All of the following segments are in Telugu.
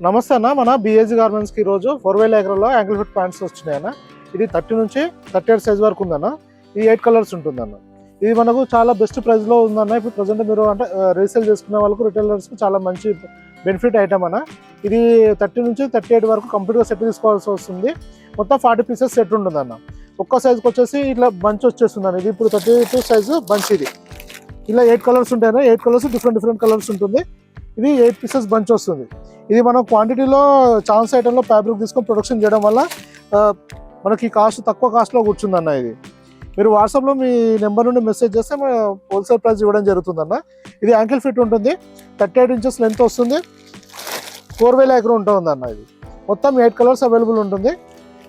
నమస్తే అన్న, మన బిఏజీ గార్మెంట్స్కి ఈరోజు 4000 ఎకరాల్లో యాంకిల్ ఫిట్ ప్యాంట్స్ వచ్చినాయి అన్న. ఇది 30 నుంచి 38 సైజ్ వరకు ఉందన్న. ఇది 8 కలర్స్ ఉంటుందన్న. ఇది మనకు చాలా బెస్ట్ ప్రైస్లో ఉందన్న. ఇప్పుడు ప్రజెంట్ మీరు అంటే రీసేల్ చేసుకునే వాళ్ళకు రిటైలర్స్కి చాలా మంచి బెనిఫిట్ ఐటమ్ అన్న. ఇది 30 నుంచి 38 వరకు కంప్లీట్గా సెట్ తీసుకోవాల్సి వస్తుంది. మొత్తం 40 పీసెస్ సెట్ ఉంటుందన్న. ఒక్క సైజ్కి వచ్చేసి ఇట్లా బంచ్ వచ్చేస్తుందన్న. ఇది ఇప్పుడు 32 సైజు బంచ్. ఇది ఇలా 8 కలర్స్ ఉంటాయన్న. 8 కలర్స్ డిఫరెంట్ కలర్స్ ఉంటుంది. ఇది 8 పీసెస్ బంచ్ వస్తుంది. ఇది మనం క్వాంటిటీలో ఛాన్స్ ఐటెంలో ఫ్యాబ్రిక్ తీసుకొని ప్రొడక్షన్ చేయడం వల్ల మనకి కాస్ట్ తక్కువ కాస్ట్లో కూర్చుందన్న. ఇది మీరు వాట్సాప్లో మీ నెంబర్ నుండి మెసేజ్ చేస్తే హోల్సేల్ ప్రైస్ ఇవ్వడం జరుగుతుందన్న. ఇది యాంకిల్ ఫిట్ ఉంటుంది. 38 ఇంచెస్ లెంత్ వస్తుంది. 4000 ఎకరం ఉంటుందన్న. ఇది మొత్తం 8 కలర్స్ అవైలబుల్ ఉంటుంది.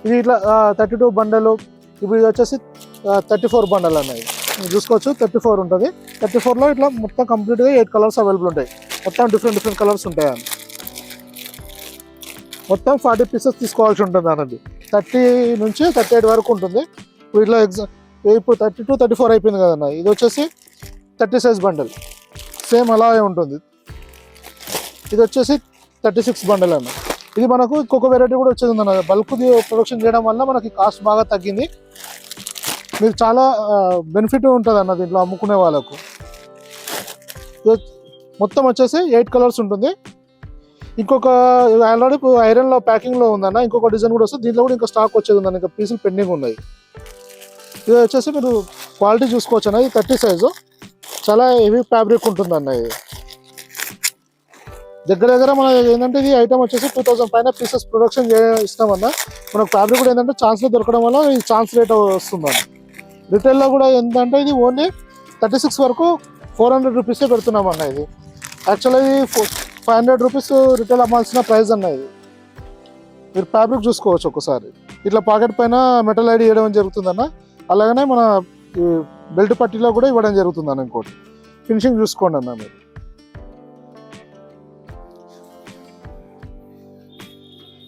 ఇది ఇట్లా 32 బండలు. ఇప్పుడు ఇది వచ్చేసి 34 బండలు అన్నది చూసుకోవచ్చు. 34 ఉంటుంది. 34లో ఇట్లా మొత్తం కంప్లీట్గా 8 కలర్స్ అవైలబుల్ ఉంటాయి. మొత్తం డిఫరెంట్ కలర్స్ ఉంటాయి అన్న. మొత్తం 40 పీసెస్ తీసుకోవాల్సి ఉంటుంది అన్నది. 30 నుంచి 38 వరకు ఉంటుంది. వీటిలో ఇప్పుడు 32, 34 అయిపోయింది కదన్న. ఇది వచ్చేసి 30 సైజ్ బండల్ సేమ్ అలాగే ఉంటుంది. ఇది వచ్చేసి 36 బండల్ అన్న. ఇది మనకు ఇంకొక వెరైటీ కూడా వచ్చేది అన్న. బల్క్ ప్రొడక్షన్ చేయడం వల్ల మనకి కాస్ట్ బాగా తగ్గింది. మీరు చాలా బెనిఫిట్ ఉంటుంది అన్న దీంట్లో అమ్ముకునే వాళ్ళకు. మొత్తం వచ్చేసి 8 కలర్స్ ఉంటుంది. ఇంకొక ఆల్రెడీ ఐరన్లో ప్యాకింగ్లో ఉందన్న. ఇంకొక డిజైన్ కూడా వస్తుంది. దీంట్లో కూడా ఇంకా స్టాక్ వచ్చేది ఉందన్న. ఇంకా పీసులు పెండింగ్ ఉన్నాయి. ఇది వచ్చేసి మీరు క్వాలిటీ చూసుకోవచ్చు అన్న. ఇది 30 సైజు. చాలా హెవీ ఫ్యాబ్రిక్ ఉంటుందన్న. ఇది దగ్గర మన ఏంటంటే ఇది ఐటమ్ వచ్చేసి 2000 పైన పీసెస్ ప్రొడక్షన్ ఇస్తామన్నా. మనకు ఫ్యాబ్రిక్ కూడా ఏంటంటే ఛాన్స్లో దొరకడం వల్ల ఈ ఛాన్స్ రేట్ వస్తుందన్న. రిటైల్లో కూడా ఏంటంటే ఇది ఓన్లీ 36 వరకు 400 రూపీసే పెడుతున్నామన్న. ఇది యాక్చువల్గా ఇది 500 రూపీస్ రిటైల్ అమ్మాల్సిన ప్రైస్ అన్న. ఇది మీరు ఫ్యాబ్రిక్ చూసుకోవచ్చు ఒకసారి. ఇట్లా పాకెట్ పైన మెటల్ ఐడి ఇవ్వడం జరుగుతుందన్న. అలాగనే మన బెల్ట్ పట్టీలో కూడా ఇవ్వడం జరుగుతుందన్న. ఇంకోటి ఫినిషింగ్ చూసుకోండి అన్న. మీరు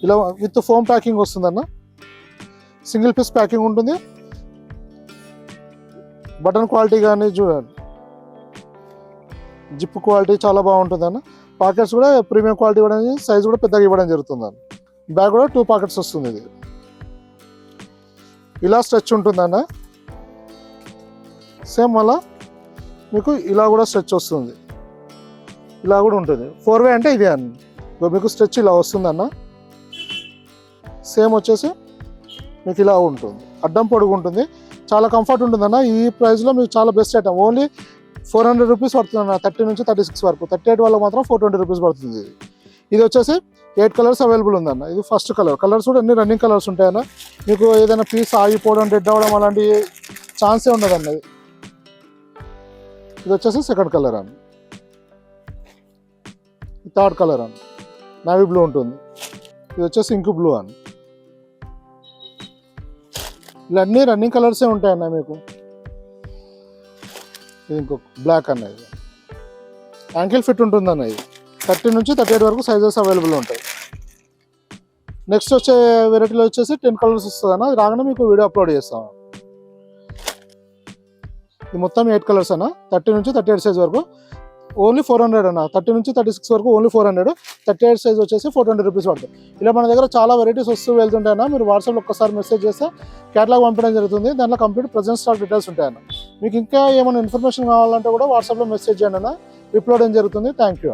ఇలా విత్ ఫోమ్ ప్యాకింగ్ వస్తుందన్న. సింగిల్ పీస్ ప్యాకింగ్ ఉంటుంది. బటన్ క్వాలిటీ కానీ చూడండి, జిప్ క్వాలిటీ చాలా బాగుంటుంది అన్న. పాకెట్స్ కూడా ప్రీమియం క్వాలిటీ ఇవ్వడం, సైజ్ కూడా పెద్దగా ఇవ్వడం జరుగుతుంది అన్న. బ్యాగ్ కూడా 2 పాకెట్స్ వస్తుంది. ఇది ఇలా స్ట్రెచ్ ఉంటుందన్న. సేమ్ అలా మీకు ఇలా కూడా స్ట్రెచ్ వస్తుంది. ఇలా కూడా ఉంటుంది. 4 అంటే ఇదే అన్న. మీకు స్ట్రెచ్ ఇలా వస్తుందన్న. సేమ్ వచ్చేసి మీకు ఇలా ఉంటుంది. అడ్డం పొడుగు ఉంటుంది. చాలా కంఫర్ట్ ఉంటుందన్న. ఈ ప్రైస్లో మీకు చాలా బెస్ట్ ఐటమ్. ఓన్లీ 400 రూపీస్ పడుతుంది అన్న. 30 నుంచి 36 వరకు. 38 వాళ్ళకి మాత్రం 420 రూపీస్ పడుతుంది. ఇది వచ్చేసి 8 కలర్స్ అవైలబుల్ ఉందన్న. ఇది ఫస్ట్ కలర్స్ కూడా అన్ని రన్నింగ్ కలర్స్ ఉంటాయన్న. మీకు ఏదైనా పీస్ ఆగిపోవడం, డెడ్ అవ్వడం అలాంటి ఛాన్సే ఉండదు అన్నది. ఇది వచ్చేసి సెకండ్ కలర్ అన్న. థర్డ్ కలర్ అన్న. నావీ బ్లూ ఉంటుంది. ఇది వచ్చేసి ఇంకు బ్లూ అన్న. ఇలా అన్ని రన్నింగ్ కలర్సే ఉంటాయన్న మీకు. ఇది ఇంకొక బ్లాక్ అన్నది. యాంకిల్ ఫిట్ ఉంటుందన్న. ఇది 30 నుంచి 38 వరకు సైజెస్ అవైలబుల్ ఉంటాయి. నెక్స్ట్ వచ్చే వెరైటీలో వచ్చేసి 10 కలర్స్ వస్తుంది అన్న. అది రాగానే మీకు వీడియో అప్లోడ్ చేస్తాం. ఇది మొత్తం 8 కలర్స్ అన్న. 30 నుంచి 38 సైజ్ వరకు ఓన్లీ 400 అన్న. 30 నుంచి 36 వరకు ఓన్లీ 400. 38 సైజ్ వచ్చేసి 420 రూపీస్ పడుతుంది. ఇలా మన దగ్గర చాలా వెరైటీస్ వస్తూ వెళ్తుంటాయన్న. మీరు వాట్సాప్లో ఒక్కసారి మెసేజ్ చేస్తే క్యాటలాగ్ పంపడం జరుగుతుంది. దాంట్లో కంప్లీట్ ప్రజెంట్ స్టాక్ డీటెయిల్స్ ఉంటాయన్న. మీకు ఇంకా ఏమైనా ఇన్ఫర్మేషన్ కావాలంటే కూడా వాట్సాప్లో మెసేజ్ చేయండి అన్న. రిప్లై చేయడం జరుగుతుంది. Thank you.